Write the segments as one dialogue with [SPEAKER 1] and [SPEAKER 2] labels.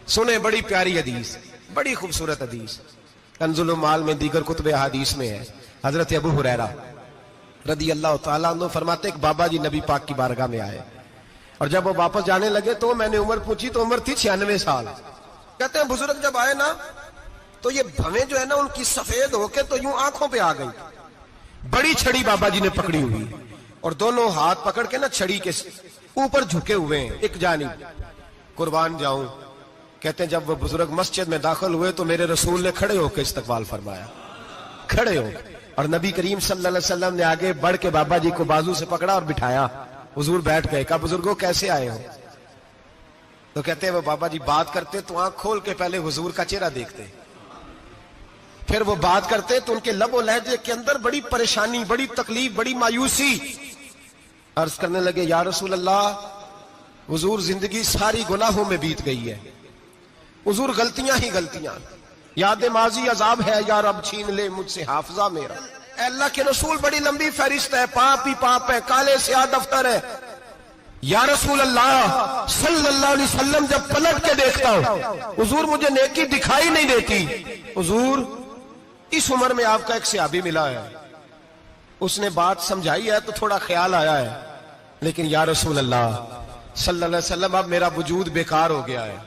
[SPEAKER 1] सुने बड़ी प्यारी हदीस, बड़ी खूबसूरत हदीस, कंजुल माल में दीगर कुतुब हदीस में है। हजरत अबू हुरैरा रदी अल्लाह तआला अन्हु फरमाते एक बाबा जी नबी पाक की बारगाह में आए और जब वो वापस जाने लगे तो मैंने उम्र पूछी तो उम्र थी 96 साल। कहते हैं बुजुर्ग जब आए ना तो ये भवें जो है ना उनकी सफेद होके तो यूं आंखों पे आ गई। बड़ी छड़ी बाबा जी ने पकड़ी हुई और दोनों हाथ पकड़ के ना छड़ी के ऊपर झुके हुए हैं एक जानिब, कुर्बान जाऊं। कहते हैं जब वो बुजुर्ग मस्जिद में दाखिल हुए तो मेरे रसूल ने खड़े होकर इस्तकबाल फरमाया, खड़े हो, और नबी करीम सल्लल्लाहु अलैहि वसल्लम ने आगे बढ़ के बाबा जी को बाजू से पकड़ा और बिठाया। हुजूर बैठ गए। कहा बुजुर्गो कैसे आए हो? तो कहते हैं वो बाबा जी बात करते तो आंख खोल के पहले हुजूर का चेहरा देखते, फिर वो बात करते तो उनके लबो लहजे के अंदर बड़ी परेशानी, बड़ी तकलीफ, बड़ी मायूसी। अर्ज करने लगे या रसूल अल्लाह, हुजूर जिंदगी सारी गुनाहों में बीत गई है, हुजूर गलतियां ही गलतियां, याद माजी अजाब है, या रब छीन ले मुझसे हाफजा मेरा। अल्लाह के रसूल बड़ी लंबी फहरिस्त है, पाप ही पाप है, काले स्याह दफ्तर है। या रसूल अल्लाह सल्लल्लाहु अलैहि वसल्लम जब पलट के देखता हूं हुजूर मुझे नेकी दिखाई नहीं देती। हुजूर इस उम्र में आपका एक सहाबी मिला है, उसने बात समझाई है तो थोड़ा ख्याल आया है, लेकिन या रसूल अल्लाह सल्लल्लाहु अलैहि वसल्लम अब मेरा वजूद बेकार हो गया है,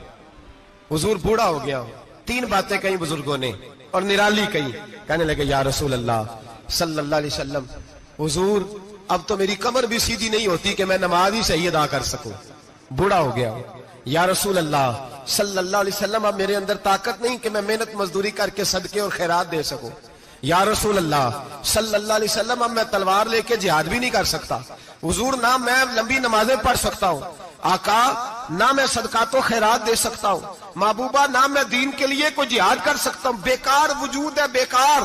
[SPEAKER 1] हुजूर बूढ़ा हो गया हूं। 3 बातें कही बुजुर्गों ने और निराली कही। कहने लगे या रसूल अल्लाह सल्लल्लाहु अलैहि वसल्लम, हुजूर अब तो मेरी कमर भी सीधी नहीं होती कि मैं नमाज ही सही अदा कर सकूं, बूढ़ा हो गया हूं। या रसूल अल्लाह सल्लल्लाहु अलैहि वसल्लम अब मेरे अंदर ताकत नहीं कि मैं मेहनत मजदूरी करके सदके और खैरात दे सकूं। या रसूल अल्लाह सल्लल्लाहु अलैहि वसल्लम अब मैं तलवार लेके जिहाद भी नहीं कर सकता। हुजूर ना मैं लंबी नमाजें पढ़ सकता हूं, आका ना मैं सदकात और खैरात दे सकता हूं, महबूबा ना मैं दीन के लिए कोई जिहाद कर सकता हूं। बेकार वजूद है, बेकार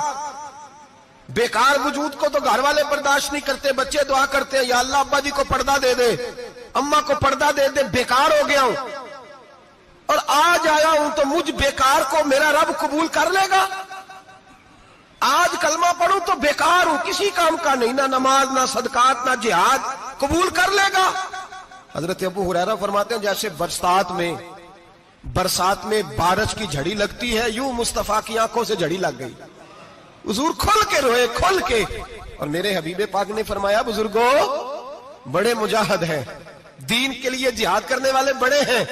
[SPEAKER 1] बेकार वजूद को तो घर वाले बर्दाश्त नहीं करते, बच्चे दुआ करते हैं या अल्लाह अब्बा जी को पर्दा दे दे, अम्मा को पर्दा दे दे, बेकार हो गया हूं और आज आया हूं तो मुझ बेकार को मेरा रब कबूल कर लेगा। आज कलमा पढ़ूं तो बेकार हूं, किसी काम का नहीं, ना नमाज ना सदकात ना जिहाद, कबूल कर लेगा। हजरत अबू हुरैरा फरमाते हैं जैसे बरसात में बारिश की झड़ी लगती है, यूं मुस्तफा की आंखों से झड़ी लग गई। हुजूर खुल के रोए, खुल के। और मेरे हबीबे पाक ने फरमाया बुजुर्गो बड़े मुजाहिद हैं, दीन के लिए जिहाद करने वाले बड़े हैं,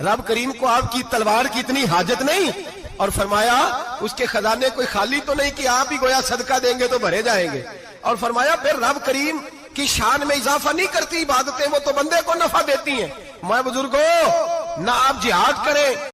[SPEAKER 1] रब करीम को आपकी तलवार की इतनी हाजत नहीं। और फरमाया उसके खजाने कोई खाली तो नहीं कि आप ही गोया सदका देंगे तो भरे जाएंगे। और फरमाया फिर रब करीम की शान में इजाफा नहीं करती इबादतें, वो तो बंदे को नफा देती हैं। मैं बुजुर्गो ना आप जिहाद करें